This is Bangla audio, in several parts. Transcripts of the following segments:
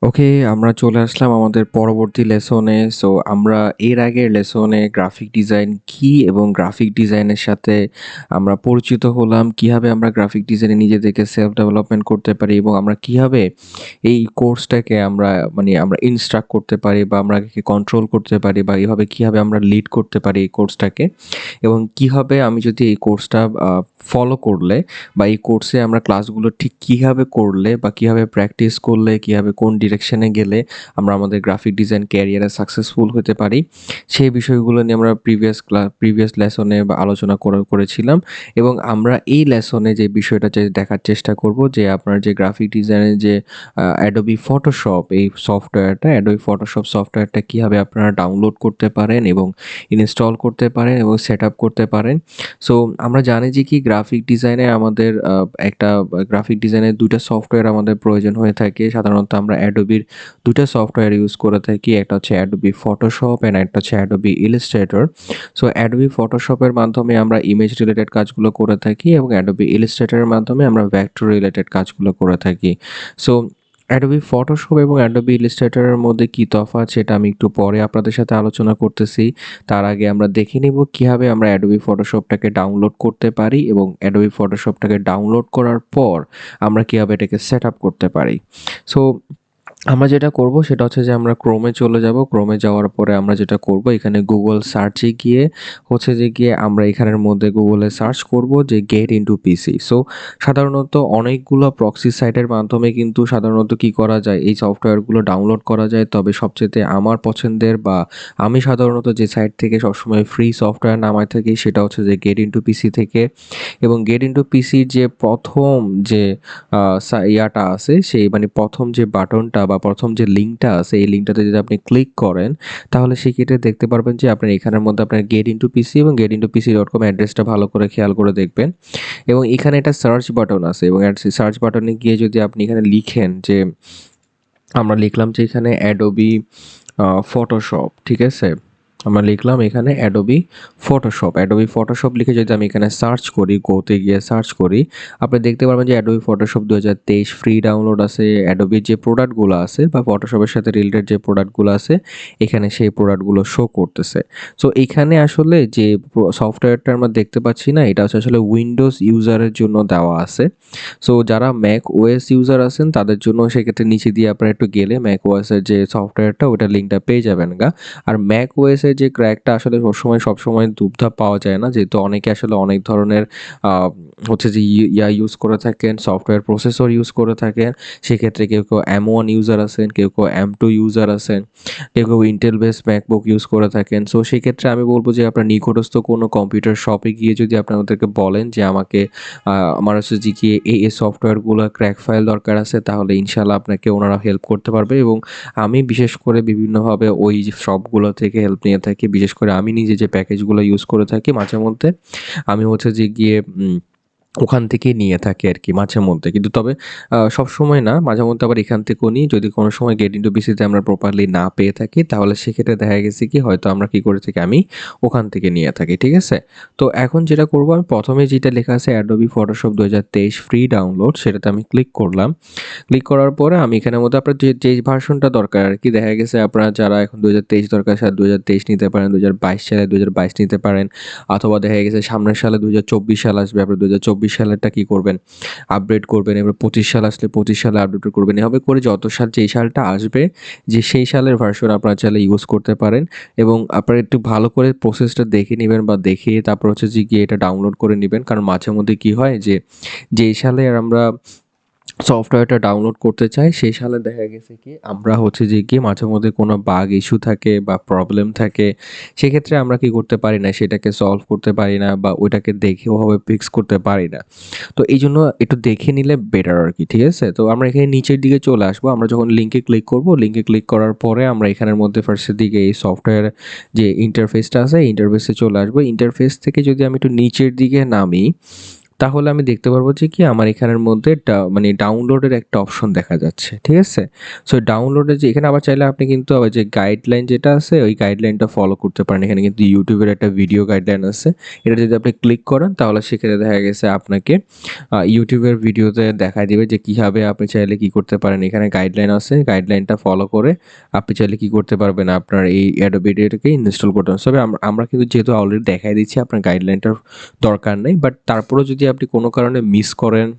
ওকে, আমরা চলে আসলাম আমাদের পরবর্তী লেসনে। সো আমরা এর আগের লেসনে গ্রাফিক ডিজাইন কি এবং গ্রাফিক ডিজাইনের সাথে আমরা পরিচিত হলাম। কিভাবে আমরা গ্রাফিক ডিজাইনে নিজেদেরকে সেলফ ডেভেলপমেন্ট করতে পারি এবং আমরা কিভাবে এই কোর্সটাকে আমরা ইনস্ট্রাক্ট করতে পারি বা আমরা কন্ট্রোল করতে পারি বা এভাবে কিভাবে আমরা লিড করতে পারি এই কোর্সটাকে, এবং কিভাবে আমি যদি এই কোর্সটা ফলো করলে বা এই কোর্সে আমরা ক্লাসগুলো ঠিক কীভাবে করলে বা কীভাবে প্র্যাকটিস করলে, কীভাবে কোন ডিরেকশনে গেলে আমরা আমাদের গ্রাফিক ডিজাইন ক্যারিয়ারে সাকসেসফুল হতে পারি, সেই বিষয়গুলো নিয়ে আমরা প্রিভিয়াস লেসনে বা আলোচনা করেছিলাম। এবং আমরা এই লেসনে যে বিষয়টা দেখার চেষ্টা করব যে আপনার যে গ্রাফিক ডিজাইনের যে অ্যাডোবি ফটোশপ, এই সফটওয়্যারটা অ্যাডোবি ফটোশপ সফটওয়্যারটা কীভাবে আপনারা ডাউনলোড করতে পারেন এবং ইনস্টল করতে পারেন এবং সেট আপ করতে পারেন। সো আমরা জানি যে কি গ্রাফিক ডিজাইনে আমাদের একটা গ্রাফিক ডিজাইনের ২ টা সফটওয়্যার আমাদের প্রয়োজন হয়ে থাকে। সাধারণত আমরা অ্যাডোবির ২ টা সফটওয়্যার ইউজ করে থাকি। একটা হচ্ছে অ্যাডোবি ফটোশপ অ্যান্ড একটা হচ্ছে অ্যাডোবি ইলাস্ট্রেটর। সো অ্যাডোবি ফটোশপের মাধ্যমে আমরা ইমেজ রিলেটেড কাজগুলো করে থাকি এবং অ্যাডোবি ইলাস্ট্রেটরের মাধ্যমে আমরা ভেক্টর রিলেটেড কাজগুলো করে থাকি। সো অ্যাডোবি ফটোশপ এবং অ্যাডোবি ইলাস্ট্রেটরের মধ্যে কি তফাৎ সেটা আমি একটু পরে আপনাদের সাথে আলোচনা করতেছি। তার আগে আমরা দেখে নিব কিভাবে আমরা অ্যাডোবি ফটোশপটাকে ডাউনলোড করতে পারি এবং অ্যাডোবি ফটোশপটাকে ডাউনলোড করার পর আমরা কিভাবে এটাকে সেট আপ করতে পারি। সো আমরা যেটা করব সেটা হচ্ছে যে আমরা ক্রোমে চলে যাব। ক্রোমে যাওয়ার পরে আমরা যেটা করব, এখানে গুগল সার্চে গিয়ে আমরা এখানের মধ্যে গুগলে সার্চ করব যে গেট ইনটু পিসি। সো সাধারণত অনেকগুলো প্রক্সি সাইটের মাধ্যমে কিন্তু সাধারণত কি করা যায়, এই সফটওয়্যারগুলো ডাউনলোড করা যায়। তবে সবচাইতে আমার পছন্দের বা আমি সাধারণত যে সাইট থেকে সবসময় ফ্রি সফটওয়্যার নামায় থাকি সেটা হচ্ছে যে গেট ইনটু পিসি থেকে। এবং গেট ইনটু পিসির যে প্রথম যে ইয়াটা আছে, সেই প্রথম যে বাটনটা বা প্রথম যে লিঙ্কটা আছে, এই লিঙ্কটাতে যদি আপনি ক্লিক করেন তাহলে সেক্ষেত্রে দেখতে পারবেন যে আপনার এখানের মধ্যে আপনার গেট ইনটু পিসি এবং getintopc.com অ্যাড্রেসটা ভালো করে খেয়াল করে দেখবেন। এবং এখানে একটা সার্চ বাটন আছে এবং সার্চ বাটনে গিয়ে যদি আপনি এখানে লিখেন যে, আমরা লিখলাম যে এখানে অ্যাডোবি ফটোশপ, ঠিক আছে? আমরা লিখলাম এখানে অ্যাডোবি ফটোশপ লিখে যদি আমি এখানে সার্চ করি, গোতে গিয়ে সার্চ করি, আপনি দেখতে পারবেন যে অ্যাডোবি ফটোশপ 2023 ফ্রি ডাউনলোড আছে। অ্যাডোবির যে প্রোডাক্টগুলো আছে বা ফটোশপের সাথে রিলেটেড যে প্রোডাক্টগুলো আছে, এখানে সেই প্রোডাক্টগুলো শো করতেছে। সো এখানে আসলে যে সফটওয়্যারটা আমরা দেখতে পাচ্ছি না, এটা হচ্ছে আসলে উইন্ডোজ ইউজারের জন্য দেওয়া আছে। সো যারা ম্যাক ওএস ইউজার আছেন তাদের জন্য সেক্ষেত্রে নিচে দিয়ে আপনারা একটু গেলে ম্যাক ওএসের যে সফটওয়্যারটা ওটার লিঙ্কটা পেয়ে যাবেন গা। আর ম্যাক ওএসের যে ক্র্যাকটা আসলে সবসময় ধুপধাপ পাওয়া যায় না, যেহেতু অনেকে আসলে অনেক ধরনের হচ্ছে যে ইউজ করে থাকেন, সফটওয়্যার প্রসেসর ইউজ করে থাকেন। সেক্ষেত্রে কেউ M1 ইউজার আছেন, কেউ M2 ইউজার আছেন, কেউ ইন্টেল বেস ম্যাকবুক ইউজ করে থাকেন। সো সেক্ষেত্রে আমি বলবো যে আপনার নিকটস্থ কোনো কম্পিউটার শপে গিয়ে যদি আপনাদেরকে বলেন যে আমার হচ্ছে যে কি এই সফটওয়্যারগুলো ক্র্যাক ফাইল দরকার আছে, তাহলে ইনশাল্লাহ আপনাকে ওনারা হেল্প করতে পারবে। এবং আমি বিশেষ করে বিভিন্নভাবে ওই শপগুলো থেকে হেল্প নিয়ে থাকি। বিশেষ করে আমি নিজে যে প্যাকেজগুলো ইউজ করে থাকি মাঝে মধ্যে, আমি হচ্ছে যে গিয়ে ওখান থেকেই নিয়ে থাকি আরকি মাঝে মধ্যে। কিন্তু তবে সবসময় না, মাঝে মধ্যে আবার এখান থেকেও নিই। যদি কোনো সময় গেট ইনটু পিসিতে আমরা প্রপারলি না পেয়ে থাকি, তাহলে সেক্ষেত্রে দেখা গেছে কি হয়তো আমরা কি করে থাকি, আমি ওখান থেকে নিয়ে থাকি। ঠিক আছে? তো এখন যেটা করব, আমি ১ম এ যেটা লেখা আছে Adobe Photoshop 2023 ফ্রি ডাউনলোড, সেটাতে আমি ক্লিক করলাম। ক্লিক করার পরে আমি এখানের মধ্যে আপনার যেই ভার্সনটা দরকার আরকি, দেখা গেছে আপনারা যারা এখন 2023 দরকার স্যার 2023 নিতে পারেন, 2022 সালে 2022 নিতে পারেন। অথবা দেখা গেছে সামনের সালে 2024 সাল আসবে, আপনি 2024 সালেরটা কি করবেন? আপগ্রেড করবেন। এবার 25 সাল আসলে 25 সালে আপডেট করবেন। এভাবে করে যত সাল, যেই সালটা আসবে, সেই সালের ভার্সন আপনারা চাইলে ইউজ করতে পারেন। এবং আপনারা একটু ভালো করে প্রসেসটা দেখে নিবেন বা দেখে তারপর হচ্ছে যে গিয়ে এটা ডাউনলোড করে নিবেন। কারণ মাঝে মধ্যে কি হয় যে, যেই সালে আমরা সফটওয়্যারটা ডাউনলোড করতে চাই, সেই সালে দেখা গেছে কি আমরা হচ্ছে যে গিয়ে মাঝে মধ্যে কোনো বাগ ইস্যু থাকে বা প্রবলেম থাকে। সেক্ষেত্রে আমরা কি করতে পারি না, সেটাকে সলভ করতে পারি না বা ওইটাকে দেখে ওভাবে ফিক্স করতে পারি না। তো এইজন্য একটু দেখে নিলে বেটার আরকি। ঠিক আছে? তো আমরা এখানে নিচের দিকে চলে আসবো। আমরা যখন লিংকে ক্লিক করব, লিংকে ক্লিক করার পরে আমরা এখানের মধ্যে ফার্স্টের দিকে এই সফটওয়্যার যে ইন্টারফেসটা আছে, ইন্টারফেসে চলে আসবো। ইন্টারফেস থেকে যদি আমি একটু নিচের দিকে নামি, তাহলে আমি দেখতে পারবো যে কি আমার এখানের মধ্যে মানে ডাউনলোডের একটা অপশন দেখা যাচ্ছে। ঠিক আছে? সো ডাউনলোডে যে এখানে আবার চাইলে আপনি কিন্তু ওই যে গাইডলাইন যেটা আছে ওই গাইডলাইনটা ফলো করতে পারেন। এখানে কিন্তু YouTube এর একটা ভিডিও গাইডলাইন আছে। এটা যদি আপনি ক্লিক করেন তাহলে সেখানে দেখা গেছে আপনাকে YouTube এর ভিডিওতে দেখায় দিবে যে কিভাবে আপনি চাইলে কি করতে পারেন। এখানে গাইডলাইন আছে। গাইডলাইনটা ফলো করে আপনি চাইলে কি করতে পারবেন আপনার এই Adobe এটাকে ইনস্টল করতে পারবেন। তবে আমরা কিন্তু যেহেতু অলরেডি দেখায় দিচ্ছি আপনার গাইডলাইনটার দরকার নেই। বাট তারপরেও যদি আপনি কোনো কারণে মিস করেন,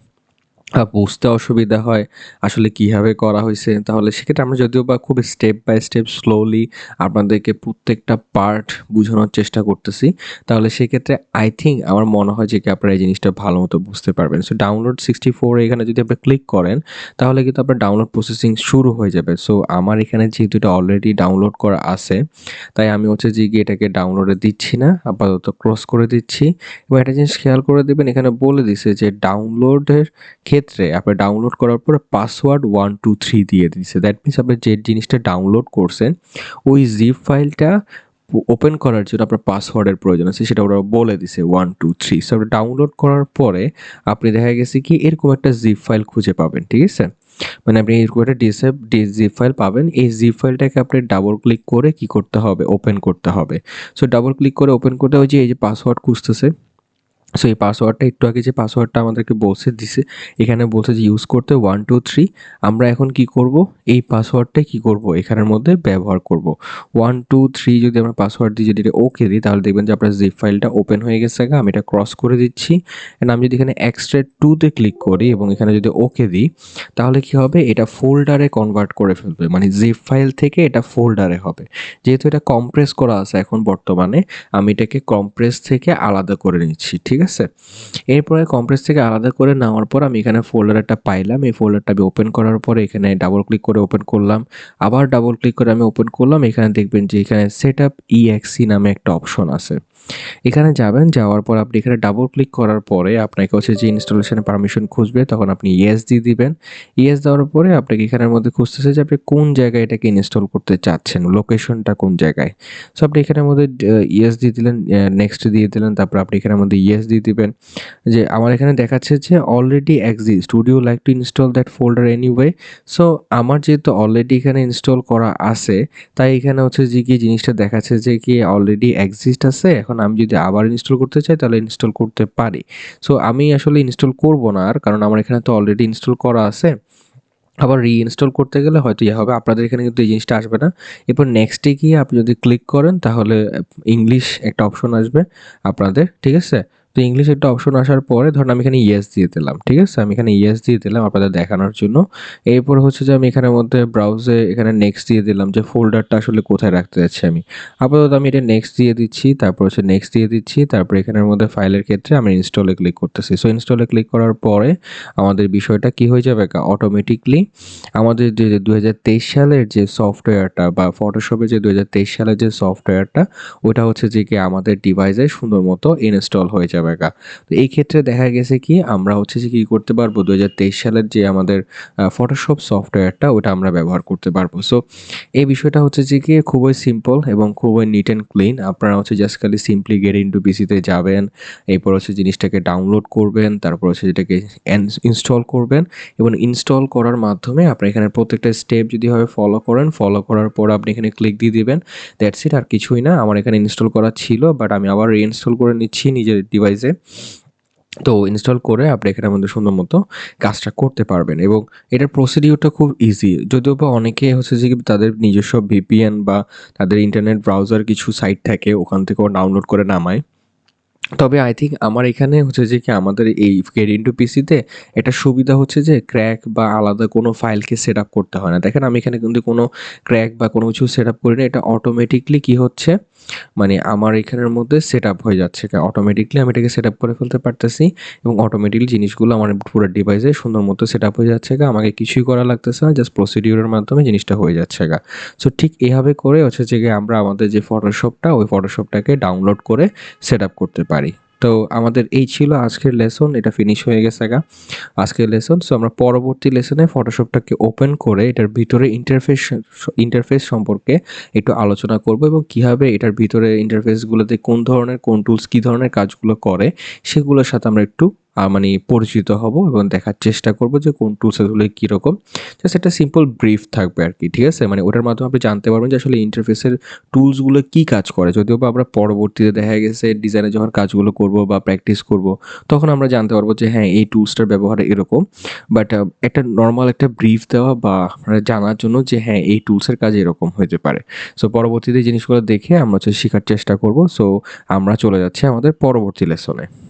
বুঝতে অসুবিধা হয় আসলে কিভাবে করা হইছে, তাহলে সেক্ষেত্রে আমরা যদিও বা খুব স্টেপ বাই স্টেপ স্লোলি আপনাদেরকে প্রত্যেকটা পার্ট বুঝানোর চেষ্টা করতেছি। তাহলে সেক্ষেত্রে আই থিংক আমার মনে হয় যে কি আপনারা এই জিনিসটা ভালো মতো বুঝতে পারবেন। সো ডাউনলোড 64 এখানে যদি আপনি ক্লিক করেন তাহলে কিন্তু আপনার ডাউনলোড প্রসেসিং শুরু হয়ে যাবে। সো আমার এখানে যেহেতু এটা অলরেডি ডাউনলোড করা আছে, তাই আমি হচ্ছে যে গিয়ে এটাকে ডাউনলোডে দিচ্ছি না, আপাতত ক্লোজ করে দিচ্ছি। এবং একটা জিনিস খেয়াল করে দিবেন, এখানে বলে দিছে যে ডাউনলোডের ক্ষেত্রে আপনার ডাউনলোড করার পরে পাসওয়ার্ড 123 দিয়ে দিছে। দ্যাট মিনস আপনি যে জিনিসটা ডাউনলোড করছেন ওই জিপ ফাইলটা ওপেন করার জন্য আপনার পাসওয়ার্ডের প্রয়োজন আছে, সেটা ওরা বলে দিছে 123। সো আপনি ডাউনলোড করার পরে আপনি দেখা গেছে কি এরকম একটা জিপ ফাইল খুঁজে পাবেন। ঠিক আছে? মানে আপনি এরকম একটা জিপ ফাইল পাবেন। এই জিপ ফাইলটাকে আপনি ডাবল ক্লিক করে কি করতে হবে? ওপেন করতে হবে। সো ডাবল ক্লিক করে ওপেন করতে ওই যে এই যে পাসওয়ার্ড খুঁজতেছে, সো এই পাসওয়ার্ডটা একটু আগে যে পাসওয়ার্ডটা আমাদেরকে দিছে, এখানে বলছে যে ইউজ করতে 123। আমরা এখন কি করব? এই পাসওয়ার্ডটাই কি করব? এখানের মধ্যে ব্যবহার করব। 123 যদি আমরা পাসওয়ার্ড দিয়ে যদি এটা ওকে দিই তাহলে দেখবেন যে আপনার জিপ ফাইলটা ওপেন হয়ে গেছে। আমি এটা ক্রস করে দিচ্ছি। এন্ড আমি যদি এখানে এক্সট্রাক্ট টু তে ক্লিক করি এবং এখানে যদি ওকে দিই তাহলে কি হবে? এটা ফোল্ডারে কনভার্ট করে ফেলবে। মানে জিপ ফাইল থেকে এটা ফোল্ডারে হবে। যেহেতু এটা কম্প্রেস করা আছে এখন বর্তমানে, আমি এটাকে কম্প্রেস থেকে আলাদা করে নিচ্ছি। ঠিক আছে? এরপরে কম্প্রেস থেকে আলাদা করে নেওয়ার পর আমি এখানে ফোল্ডার একটা পাইলাম। এই ফোল্ডারটা আমি ওপেন করার পরে এখানে ডাবল ক্লিক করে ওপেন করলাম। আবার ডাবল ক্লিক করে আমি ওপেন করলাম। এখানে দেখবেন যে এখানে সেটআপ ইএক্সি নামে একটা অপশন আছে। এখানে যাবেন, যাওয়ার পর আপনি এখানে ডাবল ক্লিক করার পরে আপনাকে হচ্ছে যে ইনস্টলেশনের পারমিশন খুঁজবে, তখন আপনি ইয়েস দিয়ে দিবেন। ইয়েস দেওয়ার পরে আপনাকে এখানের মধ্যে খুঁজতেছে যে আপনি কোন জায়গায় এটাকে ইনস্টল করতে চাচ্ছেন, লোকেশনটা কোন জায়গায়। সো আপনি এখানের মধ্যে ইয়েস দিয়ে দিলেন, নেক্সট দিয়ে দিলেন, তারপর আপনি এখানের মধ্যে ইয়েস দিয়ে দিবেন। যে আমার এখানে দেখাচ্ছে যে already exist, would you like to install that folder anyway. So আমার যেহেতু অলরেডি এখানে ইনস্টল করা আছে, তাই এখানে হচ্ছে যে কি জিনিসটা দেখাচ্ছে যে কি অলরেডি এক্সিস্ট আছে। এখন আমি যদি আবার ইনস্টল করতে চাই তাহলে ইনস্টল করতে পারি। সো আমি আসলে ইনস্টল করব না আর, কারণ আমার এখানে তো অলরেডি ইনস্টল করা আছে। আবার রিইনস্টল করতে গেলে হয়তো ইয়ে হবে। আপনাদের এখানে কিন্তু এই জিনিসটা আসবে না। এরপর নেক্সটে গিয়ে আপনি যদি ক্লিক করেন তাহলে ইংলিশ একটা অপশন আসবে আপনাদের। ঠিক আছে? তো ইংলিশ একটা অপশন আসার পরে ধরুন আমি এখানে ইয়েস দিয়ে দিলাম। ঠিক আছে? আমি এখানে ইয়েস দিয়ে দিলাম আপনাদের দেখানোর জন্য। এরপর হচ্ছে যে আমি এখানের মধ্যে ব্রাউজে এখানে নেক্সট দিয়ে দিলাম যে ফোল্ডারটা আসলে কোথায় রাখতে যাচ্ছি আমি। আপাতত আমি এটা নেক্সট দিয়ে দিচ্ছি, তারপর হচ্ছে নেক্সট দিয়ে দিচ্ছি, তারপর এখানের মধ্যে ফাইলের ক্ষেত্রে আমি ইনস্টলে ক্লিক করতেছি। সো ইনস্টলে ক্লিক করার পরে আমাদের বিষয়টা কি হয়ে যাবে? অটোমেটিকলি আমাদের যে 2023 সালের যে সফটওয়্যারটা বা ফটোশপে যে 2023 সালের যে সফটওয়্যারটা, ওটা হচ্ছে যে কি আমাদের ডিভাইসে সুন্দর মতো ইনস্টল হয়ে যাবে। তো এই ক্ষেত্রে দেখা গেছে কি আমরা হচ্ছে যে কি করতে পারবো, 2023 সালের যে আমাদের ফটোশপ সফটওয়্যারটা ওটা আমরা ব্যবহার করতে পারবো। সো এই বিষয়টা হচ্ছে যে কি খুবই সিম্পল এবং খুবই নিট অ্যান্ড ক্লিন। আপনারা হচ্ছে জাস্ট খালি সিম্পলি গেট ইনটু পিসিতে যাবেন, এরপর হচ্ছে জিনিসটাকে ডাউনলোড করবেন, তারপর হচ্ছে যেটাকে ইনস্টল করবেন এবং ইনস্টল করার মাধ্যমে আপনি এখানে প্রত্যেকটা স্টেপ যদি ভাবে ফলো করেন, ফলো করার পর আপনি এখানে ক্লিক দিয়ে দিবেন। দ্যাটস ইট, আর কিছুই না। আমার এখানে ইনস্টল করা ছিল, বাট আমি আবার রিইনস্টল করে নিচ্ছি নিজের ডিভাইসে। তো ইনস্টল করে আপনি এখানের মধ্যে সুন্দর মতো কাজটা করতে পারবেন এবং এটার প্রসিডিউরটা খুব ইজি। যদিও বা অনেকে হচ্ছে যে কি তাদের নিজস্ব ভিপিএন বা তাদের ইন্টারনেট ব্রাউজার কিছু সাইট থাকে, ওখান থেকেও ডাউনলোড করে নামায়। তবে আই থিংক আমার এখানে হচ্ছে যে কি আমাদের এই গেট ইনটু পিসিতে একটা সুবিধা হচ্ছে যে ক্র্যাক বা আলাদা কোনো ফাইলকে সেট আপ করতে হয় না। দেখেন আমি এখানে কিন্তু কোনো ক্র্যাক বা কোনো কিছু সেট আপ করি না। এটা অটোমেটিকলি কি হচ্ছে, মানে আমার এখানের মধ্যে সেট আপ হয়ে যাচ্ছে। অটোমেটিকলি আমি এটাকে সেট আপ করে ফেলতে পারতেছি এবং অটোমেটিকলি জিনিসগুলো আমার পুরো ডিভাইসে সুন্দর মতো সেট আপ হয়ে যাচ্ছে। আমাকে কিছুই করা লাগতেছে না, জাস্ট প্রসিডিউরের মাধ্যমে জিনিসটা হয়ে যাচ্ছে। সো ঠিক এভাবে করে হচ্ছে যে আমরা আমাদের যে ফটোশপটা ওই ফটোশপটাকে ডাউনলোড করে সেট আপ করতে পারি। তো আমাদের এই ছিল আজকের লেসন, এটা ফিনিশ হয়ে গেছে আজকের লেসন। সো আমরা পরবর্তী লেসনে ফটোশপটাকে ওপেন করে এটার ভিতরে ইন্টারফেস সম্পর্কে একটু আলোচনা করব এবং কিভাবে এটার ভিতরে ইন্টারফেসগুলোতে কোন ধরনের কোন টুলস কী ধরনের কাজগুলো করে সেগুলোর সাথে আমরা একটু মানে পরিচিত হব এবং দেখার চেষ্টা করব যে কোন টুলস আসলে কীরকম। জাস্ট একটা সিম্পল ব্রিফ থাকবে আরকি, ঠিক আছে? মানে ওটার মাধ্যমে আপনি জানতে পারবেন যে আসলে ইন্টারফেসের টুলসগুলো কি কাজ করে। যদিও বা আমরা পরবর্তীতে দেখা গেছে ডিজাইনে যখন কাজগুলো করব বা প্র্যাকটিস করব, তখন আমরা জানতে পারবো যে হ্যাঁ, এই টুলসটার ব্যবহার এরকম। বাট একটা নরমাল একটা ব্রিফ দেওয়া বা জানার জন্য যে হ্যাঁ, এই টুলসের কাজ এরকম হইতে পারে। সো পরবর্তীতে এই জিনিসগুলো দেখে আমরা হচ্ছে শিখার চেষ্টা করব। সো আমরা চলে যাচ্ছি আমাদের পরবর্তী লেসনে।